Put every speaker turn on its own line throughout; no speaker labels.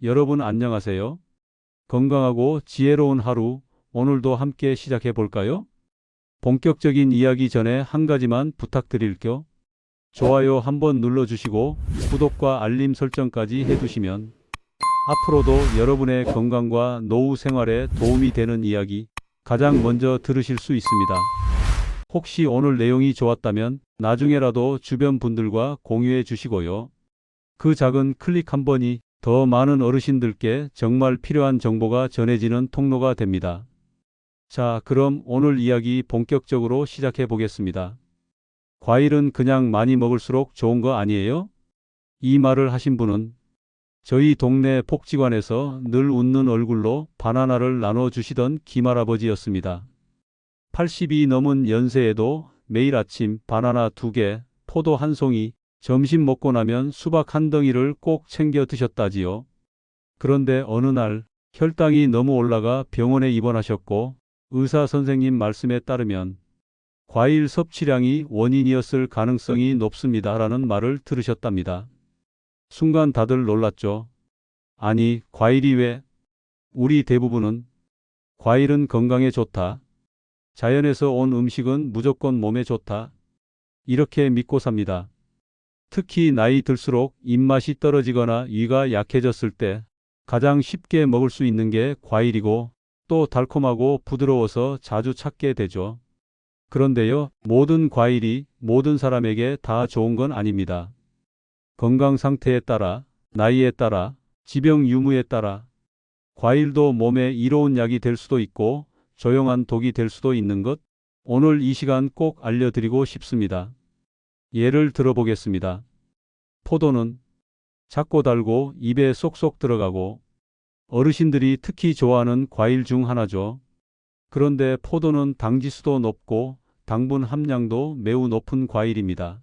여러분 안녕하세요. 건강하고 지혜로운 하루, 오늘도 함께 시작해 볼까요? 본격적인 이야기 전에 한 가지만 부탁드릴게요. 좋아요 한번 눌러주시고 구독과 알림 설정까지 해두시면 앞으로도 여러분의 건강과 노후 생활에 도움이 되는 이야기 가장 먼저 들으실 수 있습니다. 혹시 오늘 내용이 좋았다면 나중에라도 주변 분들과 공유해 주시고요. 그 작은 클릭 한 번이 더 많은 어르신들께 정말 필요한 정보가 전해지는 통로가 됩니다. 자, 그럼 오늘 이야기 본격적으로 시작해 보겠습니다. 과일은 그냥 많이 먹을수록 좋은 거 아니에요? 이 말을 하신 분은 저희 동네 복지관에서 늘 웃는 얼굴로 바나나를 나눠주시던 김할아버지였습니다. 80이 넘은 연세에도 매일 아침 바나나 2개, 포도 1송이, 점심 먹고 나면 수박 1덩이를 꼭 챙겨 드셨다지요. 그런데 어느 날 혈당이 너무 올라가 병원에 입원하셨고 의사 선생님 말씀에 따르면 과일 섭취량이 원인이었을 가능성이 높습니다라는 말을 들으셨답니다. 순간 다들 놀랐죠. 아니, 과일이 왜? 우리 대부분은 과일은 건강에 좋다. 자연에서 온 음식은 무조건 몸에 좋다. 이렇게 믿고 삽니다. 특히 나이 들수록 입맛이 떨어지거나 위가 약해졌을 때 가장 쉽게 먹을 수 있는 게 과일이고 또 달콤하고 부드러워서 자주 찾게 되죠. 그런데요, 모든 과일이 모든 사람에게 다 좋은 건 아닙니다. 건강 상태에 따라, 나이에 따라, 지병 유무에 따라 과일도 몸에 이로운 약이 될 수도 있고 조용한 독이 될 수도 있는 것, 오늘 이 시간 꼭 알려드리고 싶습니다. 예를 들어보겠습니다. 포도는 작고 달고 입에 쏙쏙 들어가고 어르신들이 특히 좋아하는 과일 중 하나죠. 그런데 포도는 당지수도 높고 당분 함량도 매우 높은 과일입니다.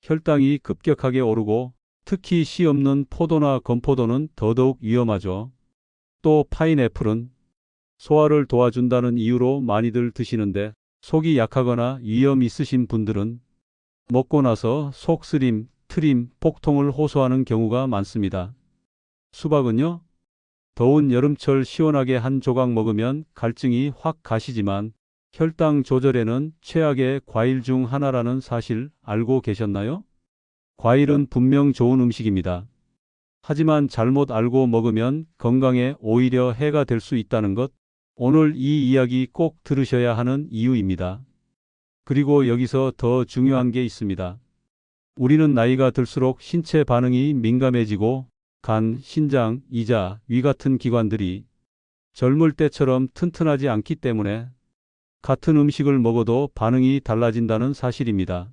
혈당이 급격하게 오르고 특히 씨 없는 포도나 건포도는 더더욱 위험하죠. 또 파인애플은 소화를 도와준다는 이유로 많이들 드시는데 속이 약하거나 위염 있으신 분들은 먹고 나서 속 쓰림, 트림, 복통을 호소하는 경우가 많습니다. 수박은요? 더운 여름철 시원하게 한 조각 먹으면 갈증이 확 가시지만 혈당 조절에는 최악의 과일 중 하나라는 사실 알고 계셨나요? 과일은 분명 좋은 음식입니다. 하지만 잘못 알고 먹으면 건강에 오히려 해가 될 수 있다는 것, 오늘 이 이야기 꼭 들으셔야 하는 이유입니다. 그리고 여기서 더 중요한 게 있습니다. 우리는 나이가 들수록 신체 반응이 민감해지고 간, 신장, 이자, 위 같은 기관들이 젊을 때처럼 튼튼하지 않기 때문에 같은 음식을 먹어도 반응이 달라진다는 사실입니다.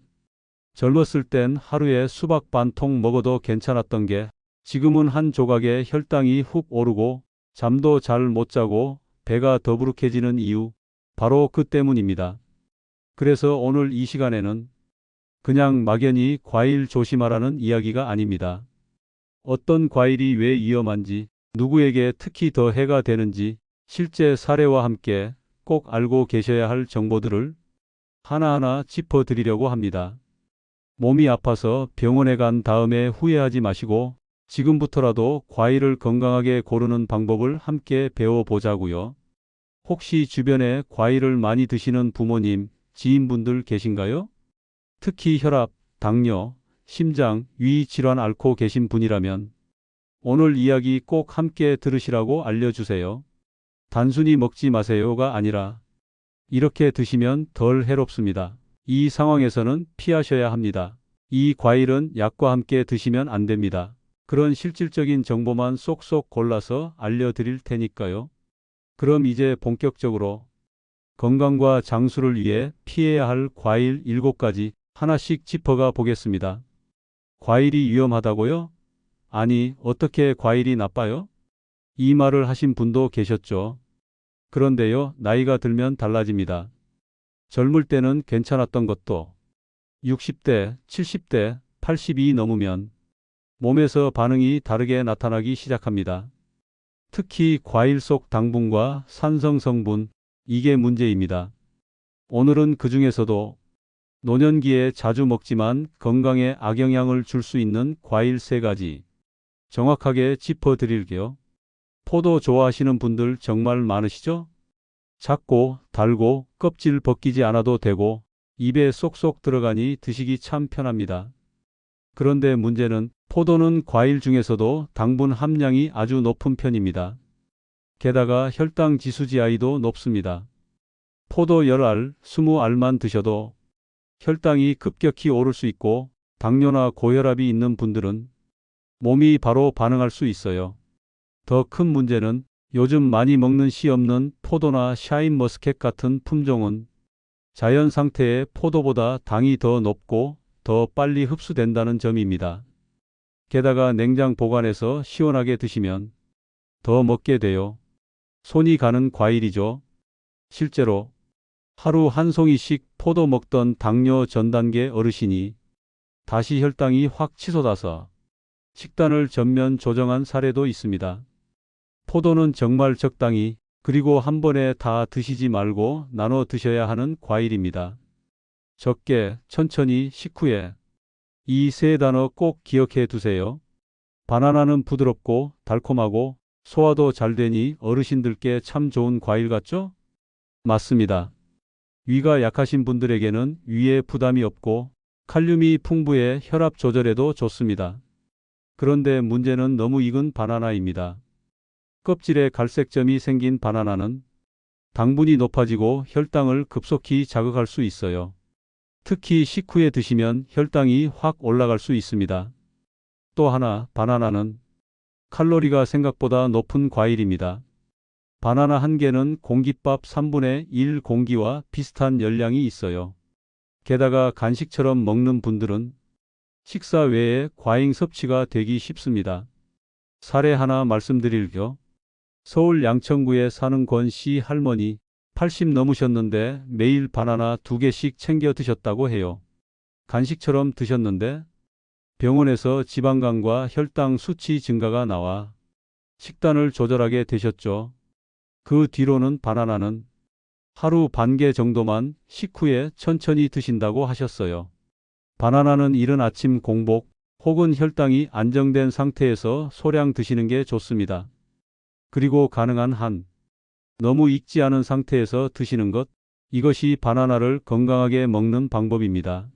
젊었을 땐 하루에 수박 반 통 먹어도 괜찮았던 게 지금은 한 조각에 혈당이 훅 오르고 잠도 잘 못 자고 배가 더부룩해지는 이유, 바로 그 때문입니다. 그래서 오늘 이 시간에는 그냥 막연히 과일 조심하라는 이야기가 아닙니다. 어떤 과일이 왜 위험한지, 누구에게 특히 더 해가 되는지 실제 사례와 함께 꼭 알고 계셔야 할 정보들을 하나하나 짚어드리려고 합니다. 몸이 아파서 병원에 간 다음에 후회하지 마시고 지금부터라도 과일을 건강하게 고르는 방법을 함께 배워보자고요. 혹시 주변에 과일을 많이 드시는 부모님, 지인분들 계신가요? 특히 혈압, 당뇨, 심장, 위 질환 앓고 계신 분이라면 오늘 이야기 꼭 함께 들으시라고 알려주세요. 단순히 먹지 마세요가 아니라 이렇게 드시면 덜 해롭습니다. 이 상황에서는 피하셔야 합니다. 이 과일은 약과 함께 드시면 안 됩니다. 그런 실질적인 정보만 쏙쏙 골라서 알려드릴 테니까요. 그럼 이제 본격적으로 건강과 장수를 위해 피해야 할 과일 7가지 하나씩 짚어가 보겠습니다. 과일이 위험하다고요? 아니, 어떻게 과일이 나빠요? 이 말을 하신 분도 계셨죠. 그런데요, 나이가 들면 달라집니다. 젊을 때는 괜찮았던 것도 60대, 70대, 80이 넘으면 몸에서 반응이 다르게 나타나기 시작합니다. 특히 과일 속 당분과 산성 성분, 이게 문제입니다. 오늘은 그 중에서도 노년기에 자주 먹지만 건강에 악영향을 줄 수 있는 과일 3가지, 정확하게 짚어드릴게요. 포도 좋아하시는 분들 정말 많으시죠? 작고 달고 껍질 벗기지 않아도 되고 입에 쏙쏙 들어가니 드시기 참 편합니다. 그런데 문제는 포도는 과일 중에서도 당분 함량이 아주 높은 편입니다. 게다가 혈당 지수지I도 높습니다. 포도 10알, 20알만 드셔도 혈당이 급격히 오를 수 있고 당뇨나 고혈압이 있는 분들은 몸이 바로 반응할 수 있어요. 더 큰 문제는 요즘 많이 먹는 씨 없는 포도나 샤인머스켓 같은 품종은 자연 상태의 포도보다 당이 더 높고 더 빨리 흡수된다는 점입니다. 게다가 냉장 보관해서 시원하게 드시면 더 먹게 돼요. 손이 가는 과일이죠. 실제로 하루 한 송이씩 포도 먹던 당뇨 전 단계 어르신이 다시 혈당이 확 치솟아서 식단을 전면 조정한 사례도 있습니다. 포도는 정말 적당히 그리고 한 번에 다 드시지 말고 나눠 드셔야 하는 과일입니다. 적게, 천천히, 식후에. 이 세 단어 꼭 기억해 두세요. 바나나는 부드럽고 달콤하고 소화도 잘 되니 어르신들께 참 좋은 과일 같죠? 맞습니다. 위가 약하신 분들에게는 위에 부담이 없고 칼륨이 풍부해 혈압 조절에도 좋습니다. 그런데 문제는 너무 익은 바나나입니다. 껍질에 갈색점이 생긴 바나나는 당분이 높아지고 혈당을 급속히 자극할 수 있어요. 특히 식후에 드시면 혈당이 확 올라갈 수 있습니다. 또 하나, 바나나는 칼로리가 생각보다 높은 과일입니다. 바나나 한 개는 공깃밥 3분의 1 공기와 비슷한 열량이 있어요. 게다가 간식처럼 먹는 분들은 식사 외에 과잉 섭취가 되기 쉽습니다. 사례 하나 말씀드릴게요. 서울 양천구에 사는 권 씨 할머니 80 넘으셨는데 매일 바나나 2개씩 챙겨 드셨다고 해요. 간식처럼 드셨는데 병원에서 지방간과 혈당 수치 증가가 나와 식단을 조절하게 되셨죠. 그 뒤로는 바나나는 하루 반 개 정도만 식후에 천천히 드신다고 하셨어요. 바나나는 이른 아침 공복 혹은 혈당이 안정된 상태에서 소량 드시는 게 좋습니다. 그리고 가능한 한 너무 익지 않은 상태에서 드시는 것, 이것이 바나나를 건강하게 먹는 방법입니다.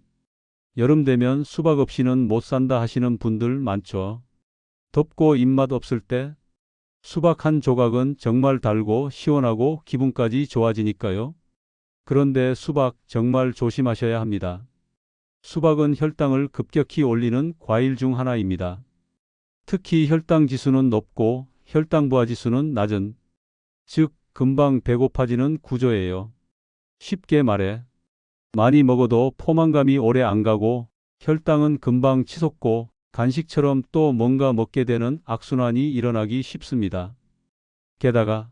여름 되면 수박 없이는 못 산다 하시는 분들 많죠. 덥고 입맛 없을 때 수박 한 조각은 정말 달고 시원하고 기분까지 좋아지니까요. 그런데 수박 정말 조심하셔야 합니다. 수박은 혈당을 급격히 올리는 과일 중 하나입니다. 특히 혈당 지수는 높고 혈당 부하 지수는 낮은, 즉 금방 배고파지는 구조예요. 쉽게 말해 많이 먹어도 포만감이 오래 안 가고 혈당은 금방 치솟고 간식처럼 또 뭔가 먹게 되는 악순환이 일어나기 쉽습니다. 게다가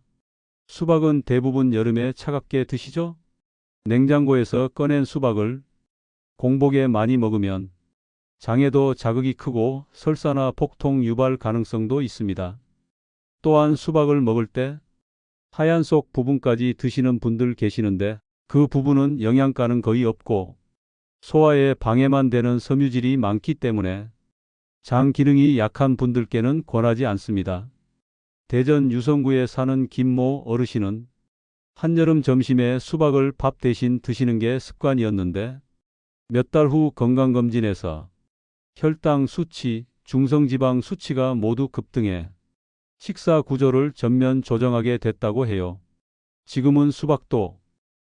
수박은 대부분 여름에 차갑게 드시죠? 냉장고에서 꺼낸 수박을 공복에 많이 먹으면 장에도 자극이 크고 설사나 복통 유발 가능성도 있습니다. 또한 수박을 먹을 때 하얀 속 부분까지 드시는 분들 계시는데 그 부분은 영양가는 거의 없고 소화에 방해만 되는 섬유질이 많기 때문에 장 기능이 약한 분들께는 권하지 않습니다. 대전 유성구에 사는 김모 어르신은 한여름 점심에 수박을 밥 대신 드시는 게 습관이었는데 몇 달 후 건강검진에서 혈당 수치, 중성지방 수치가 모두 급등해 식사 구조를 전면 조정하게 됐다고 해요. 지금은 수박도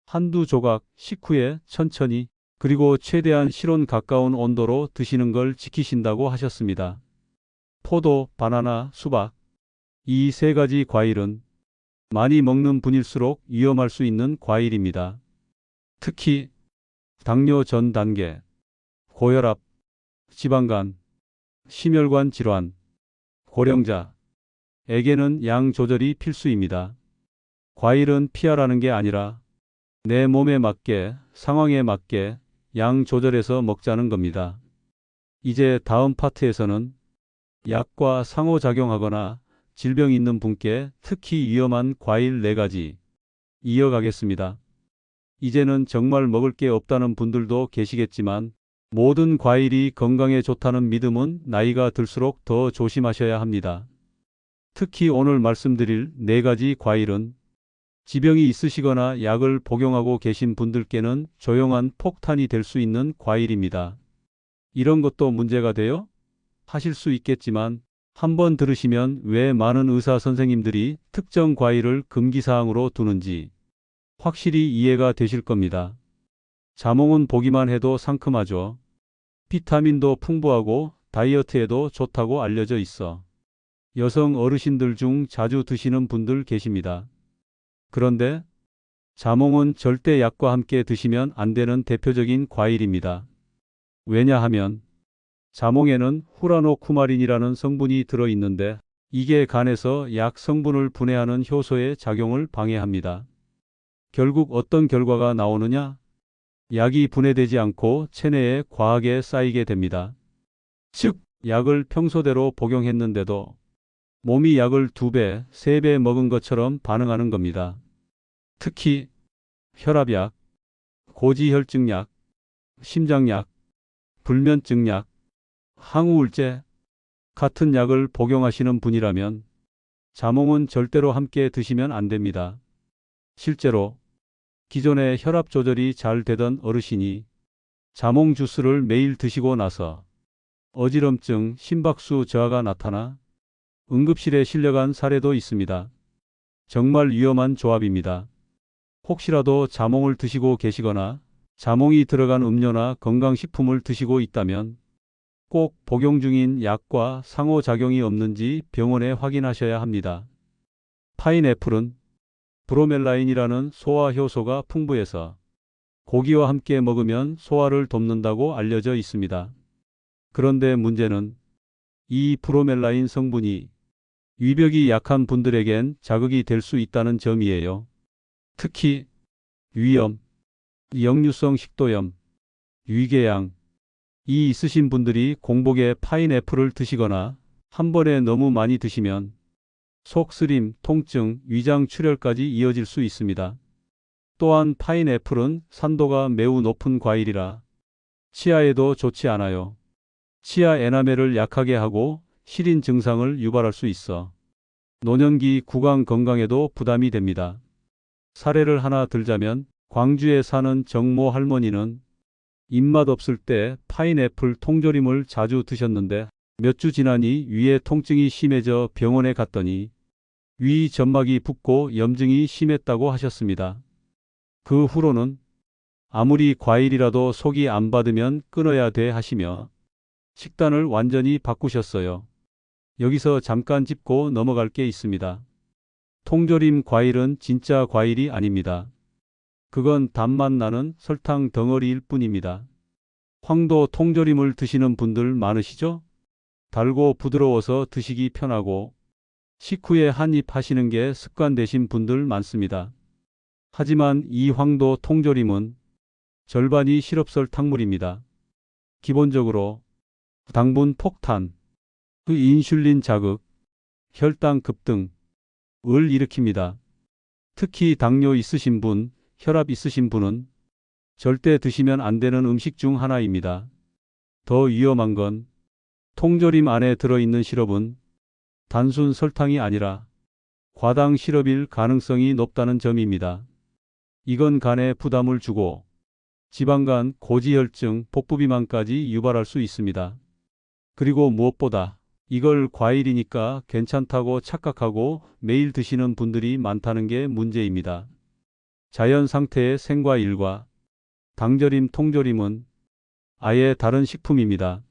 한두 조각 식후에 천천히 그리고 최대한 실온 가까운 온도로 드시는 걸 지키신다고 하셨습니다. 포도, 바나나, 수박 이 세 가지 과일은 많이 먹는 분일수록 위험할 수 있는 과일입니다. 특히 당뇨 전 단계, 고혈압, 지방간, 심혈관 질환, 고령자에게는 양 조절이 필수입니다. 과일은 피하라는 게 아니라 내 몸에 맞게, 상황에 맞게 양 조절해서 먹자는 겁니다. 이제 다음 파트에서는 약과 상호작용하거나 질병 있는 분께 특히 위험한 과일 4가지 이어가겠습니다. 이제는 정말 먹을 게 없다는 분들도 계시겠지만 모든 과일이 건강에 좋다는 믿음은 나이가 들수록 더 조심하셔야 합니다. 특히 오늘 말씀드릴 4가지 과일은 지병이 있으시거나 약을 복용하고 계신 분들께는 조용한 폭탄이 될 수 있는 과일입니다. 이런 것도 문제가 돼요? 하실 수 있겠지만 한번 들으시면 왜 많은 의사 선생님들이 특정 과일을 금기사항으로 두는지 확실히 이해가 되실 겁니다. 자몽은 보기만 해도 상큼하죠. 비타민도 풍부하고 다이어트에도 좋다고 알려져 있어 여성 어르신들 중 자주 드시는 분들 계십니다. 그런데 자몽은 절대 약과 함께 드시면 안 되는 대표적인 과일입니다. 왜냐하면 자몽에는 후라노쿠마린이라는 성분이 들어있는데 이게 간에서 약 성분을 분해하는 효소의 작용을 방해합니다. 결국 어떤 결과가 나오느냐? 약이 분해되지 않고 체내에 과하게 쌓이게 됩니다. 즉, 약을 평소대로 복용했는데도 몸이 약을 2배, 3배 먹은 것처럼 반응하는 겁니다. 특히 혈압약, 고지혈증약, 심장약, 불면증약, 항우울제 같은 약을 복용하시는 분이라면 자몽은 절대로 함께 드시면 안 됩니다. 실제로 기존에 혈압 조절이 잘 되던 어르신이 자몽 주스를 매일 드시고 나서 어지럼증, 심박수 저하가 나타나 응급실에 실려간 사례도 있습니다. 정말 위험한 조합입니다. 혹시라도 자몽을 드시고 계시거나 자몽이 들어간 음료나 건강식품을 드시고 있다면 꼭 복용 중인 약과 상호작용이 없는지 병원에 확인하셔야 합니다. 파인애플은 브로멜라인이라는 소화 효소가 풍부해서 고기와 함께 먹으면 소화를 돕는다고 알려져 있습니다. 그런데 문제는 이 브로멜라인 성분이 위벽이 약한 분들에겐 자극이 될 수 있다는 점이에요. 특히 위염, 역류성 식도염, 위궤양, 이 있으신 분들이 공복에 파인애플을 드시거나 한 번에 너무 많이 드시면 속 쓰림, 통증, 위장 출혈까지 이어질 수 있습니다. 또한 파인애플은 산도가 매우 높은 과일이라 치아에도 좋지 않아요. 치아 에나멜을 약하게 하고 시린 증상을 유발할 수 있어 노년기 구강 건강에도 부담이 됩니다. 사례를 하나 들자면 광주에 사는 정모 할머니는 입맛 없을 때 파인애플 통조림을 자주 드셨는데 몇 주 지나니 위에 통증이 심해져 병원에 갔더니 위 점막이 붓고 염증이 심했다고 하셨습니다. 그 후로는 아무리 과일이라도 속이 안 받으면 끊어야 돼 하시며 식단을 완전히 바꾸셨어요. 여기서 잠깐 짚고 넘어갈 게 있습니다. 통조림 과일은 진짜 과일이 아닙니다. 그건 단맛 나는 설탕 덩어리일 뿐입니다. 황도 통조림을 드시는 분들 많으시죠? 달고 부드러워서 드시기 편하고 식후에 한 입 하시는 게 습관되신 분들 많습니다. 하지만 이 황도 통조림은 절반이 시럽설탕물입니다. 기본적으로 당분 폭탄, 그 인슐린 자극, 혈당 급등을 일으킵니다. 특히 당뇨 있으신 분, 혈압 있으신 분은 절대 드시면 안 되는 음식 중 하나입니다. 더 위험한 건 통조림 안에 들어있는 시럽은 단순 설탕이 아니라 과당 시럽일 가능성이 높다는 점입니다. 이건 간에 부담을 주고 지방간, 고지혈증, 복부비만까지 유발할 수 있습니다. 그리고 무엇보다 이걸 과일이니까 괜찮다고 착각하고 매일 드시는 분들이 많다는 게 문제입니다. 자연 상태의 생과일과 당절임, 통조림은 아예 다른 식품입니다.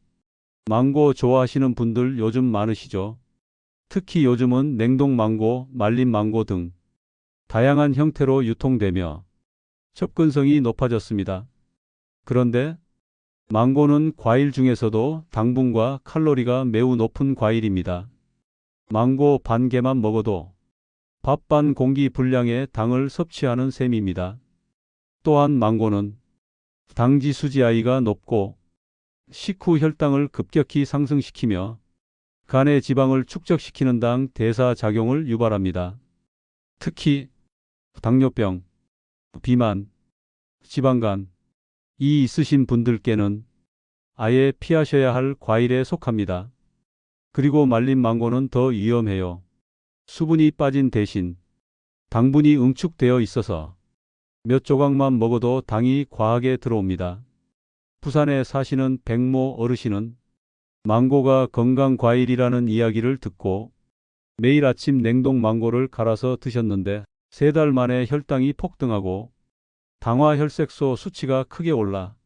망고 좋아하시는 분들 요즘 많으시죠? 특히 요즘은 냉동 망고, 말린 망고 등 다양한 형태로 유통되며 접근성이 높아졌습니다. 그런데 망고는 과일 중에서도 당분과 칼로리가 매우 높은 과일입니다. 망고 반 개만 먹어도 밥 반 공기 분량의 당을 섭취하는 셈입니다. 또한 망고는 당지수지아이가 높고 식후 혈당을 급격히 상승시키며 간의 지방을 축적시키는 당 대사작용을 유발합니다. 특히 당뇨병, 비만, 지방간, 이 있으신 분들께는 아예 피하셔야 할 과일에 속합니다. 그리고 말린 망고는 더 위험해요. 수분이 빠진 대신 당분이 응축되어 있어서 몇 조각만 먹어도 당이 과하게 들어옵니다. 부산에 사시는 백모 어르신은 망고가 건강 과일이라는 이야기를 듣고 매일 아침 냉동 망고를 갈아서 드셨는데 3달 만에 혈당이 폭등하고 당화 혈색소 수치가 크게 올라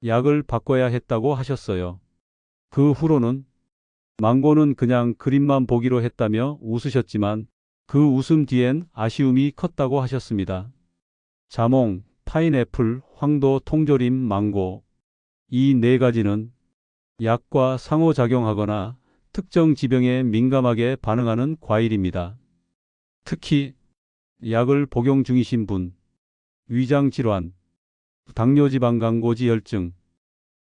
약을 바꿔야 했다고 하셨어요. 그 후로는 망고는 그냥 그림만 보기로 했다며 웃으셨지만 그 웃음 뒤엔 아쉬움이 컸다고 하셨습니다. 자몽, 파인애플, 황도, 통조림, 망고 이 4가지는 약과 상호작용하거나 특정 지병에 민감하게 반응하는 과일입니다. 특히 약을 복용 중이신 분, 위장질환, 당뇨지방간고지혈증,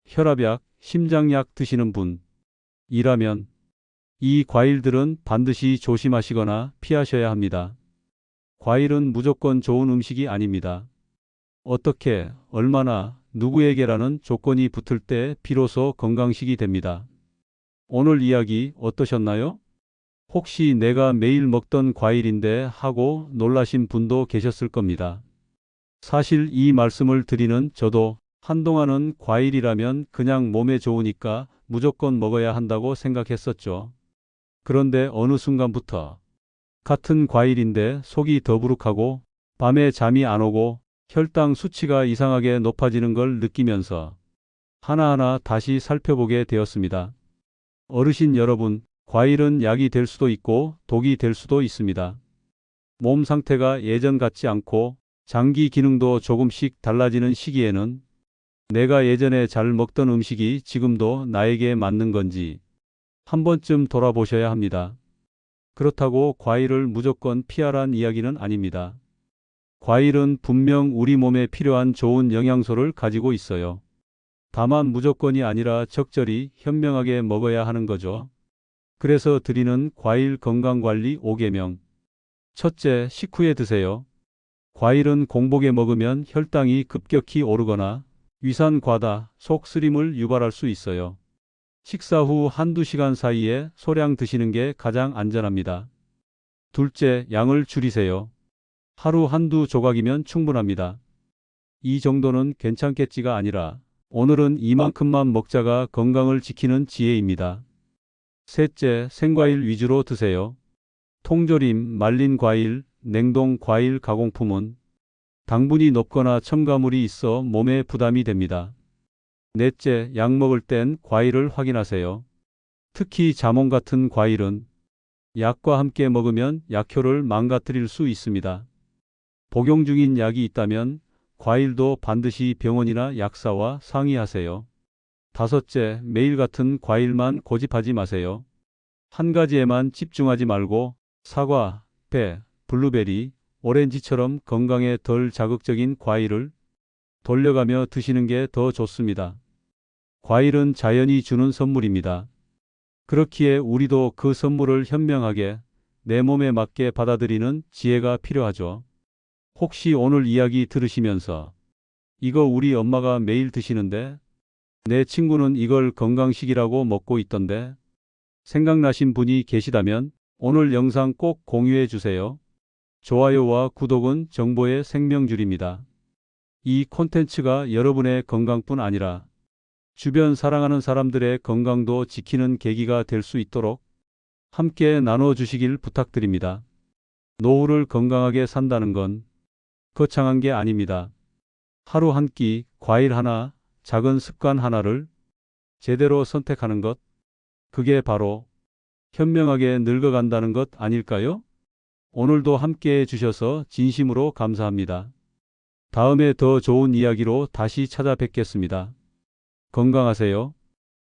혈압약, 심장약 드시는 분이라면 이 과일들은 반드시 조심하시거나 피하셔야 합니다. 과일은 무조건 좋은 음식이 아닙니다. 어떻게, 얼마나, 누구에게라는 조건이 붙을 때 비로소 건강식이 됩니다. 오늘 이야기 어떠셨나요? 혹시 내가 매일 먹던 과일인데 하고 놀라신 분도 계셨을 겁니다. 사실 이 말씀을 드리는 저도 한동안은 과일이라면 그냥 몸에 좋으니까 무조건 먹어야 한다고 생각했었죠. 그런데 어느 순간부터 같은 과일인데 속이 더부룩하고 밤에 잠이 안 오고 혈당 수치가 이상하게 높아지는 걸 느끼면서 하나하나 다시 살펴보게 되었습니다. 어르신 여러분, 과일은 약이 될 수도 있고 독이 될 수도 있습니다. 몸 상태가 예전 같지 않고 장기 기능도 조금씩 달라지는 시기에는 내가 예전에 잘 먹던 음식이 지금도 나에게 맞는 건지 한 번쯤 돌아보셔야 합니다. 그렇다고 과일을 무조건 피하란 이야기는 아닙니다. 과일은 분명 우리 몸에 필요한 좋은 영양소를 가지고 있어요. 다만 무조건이 아니라 적절히 현명하게 먹어야 하는 거죠. 그래서 드리는 과일 건강관리 5계명. 첫째, 식후에 드세요. 과일은 공복에 먹으면 혈당이 급격히 오르거나 위산 과다, 속 쓰림을 유발할 수 있어요. 식사 후 한두 시간 사이에 소량 드시는 게 가장 안전합니다. 둘째, 양을 줄이세요. 하루 한두 조각이면 충분합니다. 이 정도는 괜찮겠지가 아니라 오늘은 이만큼만 먹자가 건강을 지키는 지혜입니다. 셋째, 생과일 위주로 드세요. 통조림, 말린 과일, 냉동 과일 가공품은 당분이 높거나 첨가물이 있어 몸에 부담이 됩니다. 넷째, 약 먹을 땐 과일을 확인하세요. 특히 자몽 같은 과일은 약과 함께 먹으면 약효를 망가뜨릴 수 있습니다. 복용 중인 약이 있다면 과일도 반드시 병원이나 약사와 상의하세요. 다섯째, 매일 같은 과일만 고집하지 마세요. 한 가지에만 집중하지 말고 사과, 배, 블루베리, 오렌지처럼 건강에 덜 자극적인 과일을 돌려가며 드시는 게 더 좋습니다. 과일은 자연이 주는 선물입니다. 그렇기에 우리도 그 선물을 현명하게 내 몸에 맞게 받아들이는 지혜가 필요하죠. 혹시 오늘 이야기 들으시면서 이거 우리 엄마가 매일 드시는데 내 친구는 이걸 건강식이라고 먹고 있던데 생각나신 분이 계시다면 오늘 영상 꼭 공유해 주세요. 좋아요와 구독은 정보의 생명줄입니다. 이 콘텐츠가 여러분의 건강뿐 아니라 주변 사랑하는 사람들의 건강도 지키는 계기가 될 수 있도록 함께 나눠주시길 부탁드립니다. 노후를 건강하게 산다는 건 거창한 게 아닙니다. 하루 한 끼, 과일 하나, 작은 습관 하나를 제대로 선택하는 것, 그게 바로 현명하게 늙어간다는 것 아닐까요? 오늘도 함께 해주셔서 진심으로 감사합니다. 다음에 더 좋은 이야기로 다시 찾아뵙겠습니다. 건강하세요.